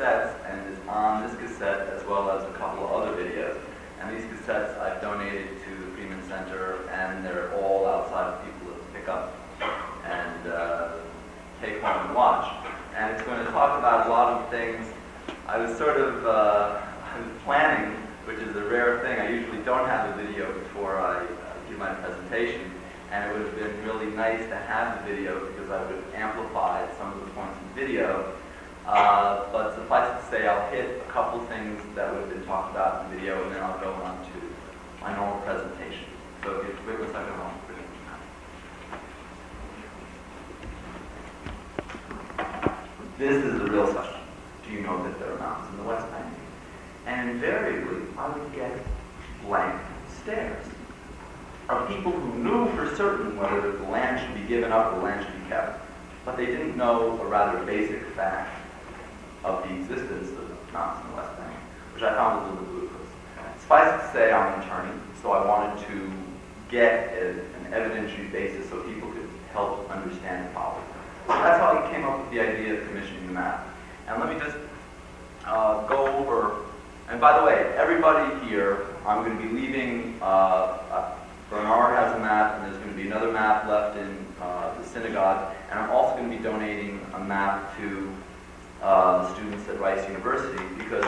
cassettes and is on this cassette as well as a couple of other videos. And these cassettes I've donated to the Freeman Center, and they're all outside of people to pick up and take home and watch. And it's going to talk about a lot of things. I was planning, which is a rare thing. I usually don't have a video before I give my presentation, and it would have been really nice to have the video because I would have amplified some of the points in the video. But suffice to say, I'll hit a couple things that would have been talked about in the video, and then I'll go on to my normal presentation. So if you wait 1 second, I'll bring it back. This is the real question. Do you know that there are mountains in the West Bank? And invariably, I would get blank stares of people who knew for certain whether the land should be given up or the land should be kept, but they didn't know a rather basic fact of the existence of mountains in the West Bank, which I found a little bit ludicrous. Suffice to say, I'm an attorney, so I wanted to get an evidentiary basis so people could help understand the problem. So that's how I came up with the idea of commissioning the map. And let me just go over, and by the way, everybody here, I'm going to be leaving, Bernard has a map, and there's going to be another map left in the synagogue, and I'm also going to be donating a map to the students at Rice University, because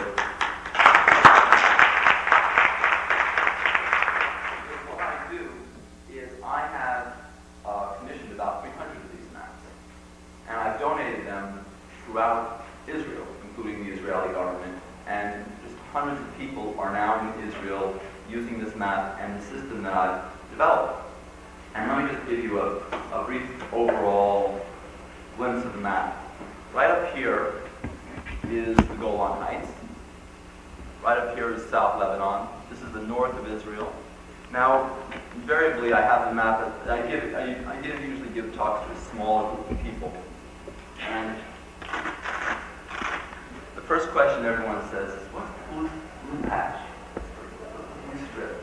what I do is I have commissioned about 300 of these maps, and I've donated them throughout Israel, including the Israeli government, and just hundreds of people are now in Israel using this map and the system that I've developed. And let me just give you a brief overall glimpse of the map. Right up here is the Golan Heights. Right up here is South Lebanon. This is the north of Israel. Now, invariably, I have the map. I usually give talks to a smaller group of people. And the first question everyone says is, what's the blue patch? Blue strip.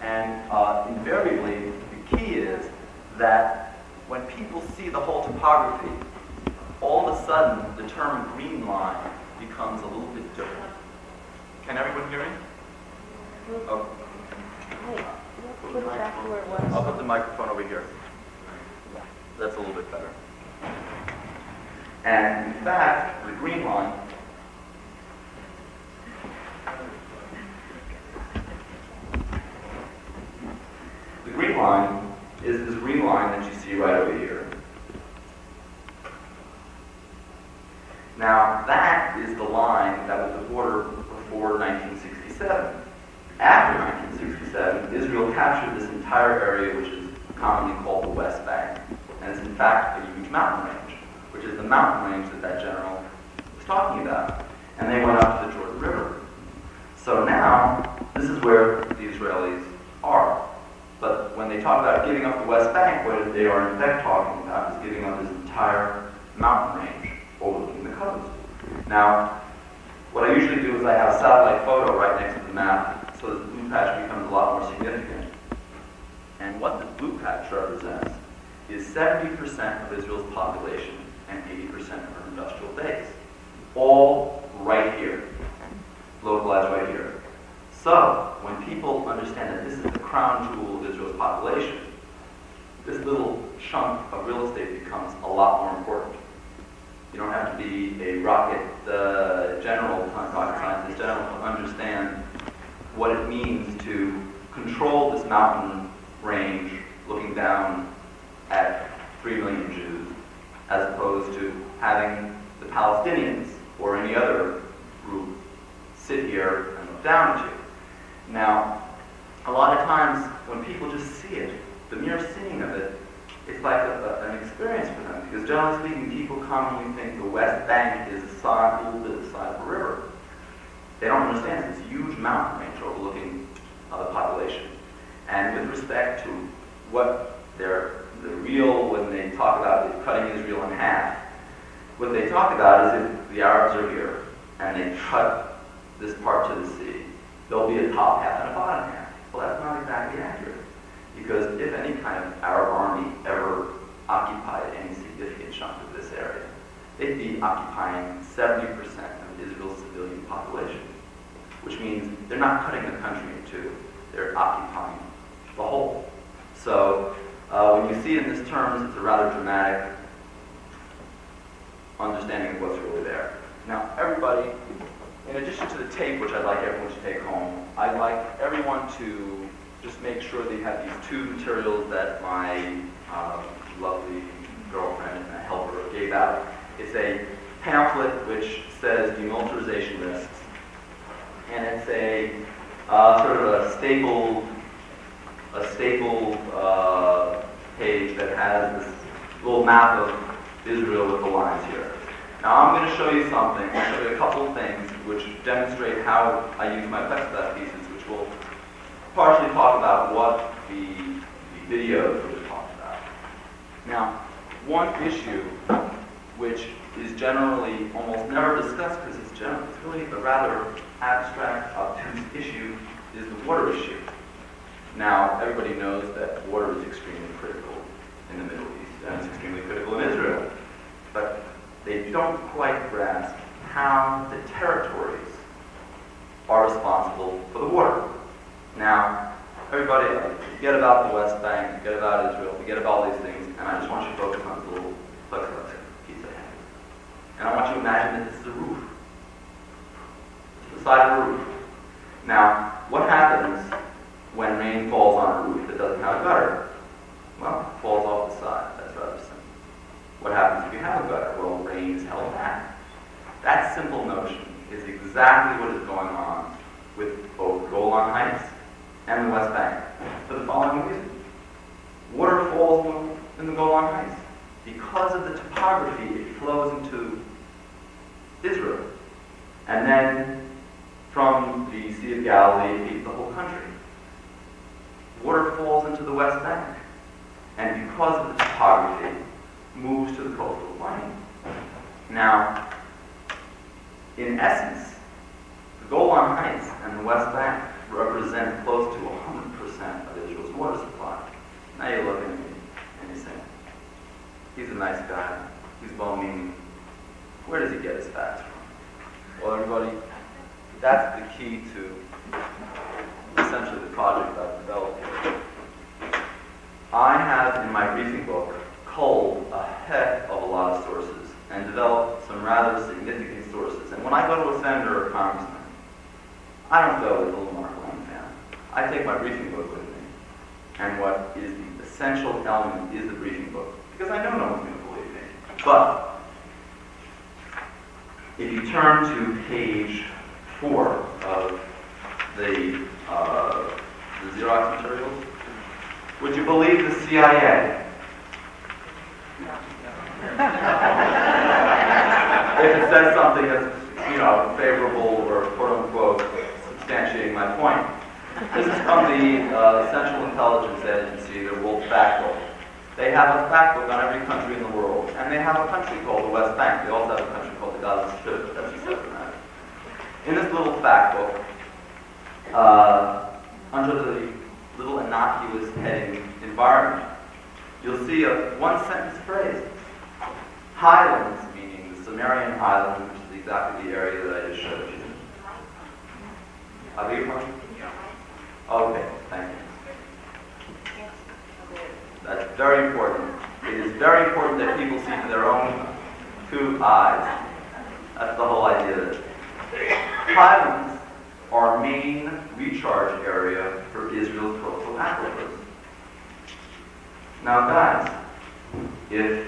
And invariably, the key is that when people see the whole topography, all of a sudden, the term green line becomes a little bit different. Can everyone hear me? Oh. I'll put the microphone over here. That's a little bit better. And in fact, the green line is this green line that you see right over here. Now, that is the line that was the border before 1967. After 1967, Israel captured this entire area, which is commonly called the West Bank, and it's in fact a huge mountain range, which is the mountain range that general was talking about. And they went up to the Jordan River. So now, this is where the Israelis are. But when they talk about giving up the West Bank, what they are in fact talking about is giving up this entire mountain range overlooking the coast. Now, what I usually do is I have a satellite photo right next to the map so that the blue patch becomes a lot more significant. And what this blue patch represents is 70% of Israel's population and 80% of her industrial base. All right here. Localized right here. So, when people understand that this is the crown jewel of Israel's population, this little chunk of real estate becomes a lot more important. You don't have to be a rocket scientist general to understand what it means to control this mountain range looking down at 3 million Jews, as opposed to having the Palestinians or any other group sit here and look down at you. Now, a lot of times when people just see it, the mere seeing of it, it's like an experience for them, because generally speaking, people commonly think the West Bank is a little bit the side of a river. They don't understand it's this huge mountain range overlooking the population. And with respect to what the real, when they talk about cutting Israel in half, what they talk about is if the Arabs are here and they cut this part to the sea, there'll be a top half and a bottom half. Well, that's not exactly accurate, because if any kind of Arab army ever occupied any significant chunk of this area, they'd be occupying 70% of Israel's not cutting the country in two. They're occupying the whole. So when you see it in these terms, it's a rather dramatic understanding of what's really there. Now, everybody, in addition to the tape, which I'd like everyone to take home, I'd like everyone to just make sure they have these two materials that my lovely girlfriend and helper gave out. It's a pamphlet which says demilitarization risks, and it's a sort of a stapled page that has this little map of Israel with the lines here. Now I'm going to show you something. I'll show you a couple of things which demonstrate how I use my plexiglass pieces, which will partially talk about what the videos will talk about. Now, one issue which is generally almost never discussed because it's really a rather abstract, obtuse issue is the water issue. Now, everybody knows that water is extremely critical in the Middle East, and it's extremely critical in Israel. But they don't quite grasp how the territories are responsible for the water. Now, everybody, forget about the West Bank, forget about Israel, forget about all these things, and I just want you to focus on this little plexiglass piece I have. And I want you to imagine that this is a roof. It's the side of a roof. Now, what happens when rain falls on a roof that doesn't have a gutter? Well, it falls off the side. That's rather simple. What happens if you have a gutter? Well, rain is held back. That simple notion is exactly what is going on with both Golan Heights and the West Bank for the following reason. Water falls in the Golan Heights. Because of the topography, it flows into Israel. And then from the Sea of Galilee, it feeds the whole country. Water falls into the West Bank. And because of the topography, moves to the coastal plain. Now, in essence, the Golan Heights and the West Bank represent close to 100% of Israel's water supply. Now you look at me and you say, he's a nice guy, he's well-meaning. Where does he get his facts from? Well, everybody, that's the key to essentially the project I've developed here. I have in my briefing book culled a heck of a lot of sources and developed some rather significant sources. And when I go to a senator or congressman, I don't go with little Mark Langfan. I take my briefing book with me. And what is the essential element is the briefing book. Because I know no one's going to believe me. But if you turn to page 4 of the Xerox materials, would you believe the CIA? If it says something that's, favorable or quote-unquote substantiating my point. This is from the Central Intelligence Agency, their World Factbook. They have a factbook on every country in the world, and they have a country called the West Bank. They also have a country called the Gaza Strip, but that's a separate matter. In this little factbook, under the little innocuous heading, environment, you'll see a one-sentence phrase. Highlands, meaning the Sumerian highlands, which is exactly the area that I just showed you. I beg your pardon? Okay, thank you. That's very important. It is very important that people see to their own two eyes. That's the whole idea of it. Highlands are main recharge area for Israel's coastal aquifers. Now guys, if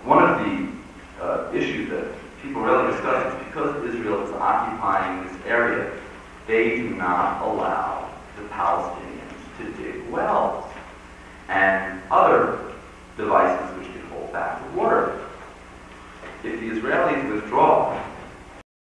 one of the issues that people really discuss is because Israel is occupying this area, they do not allow the Palestinians to dig wells and other devices which can hold back the water. If the Israelis withdraw,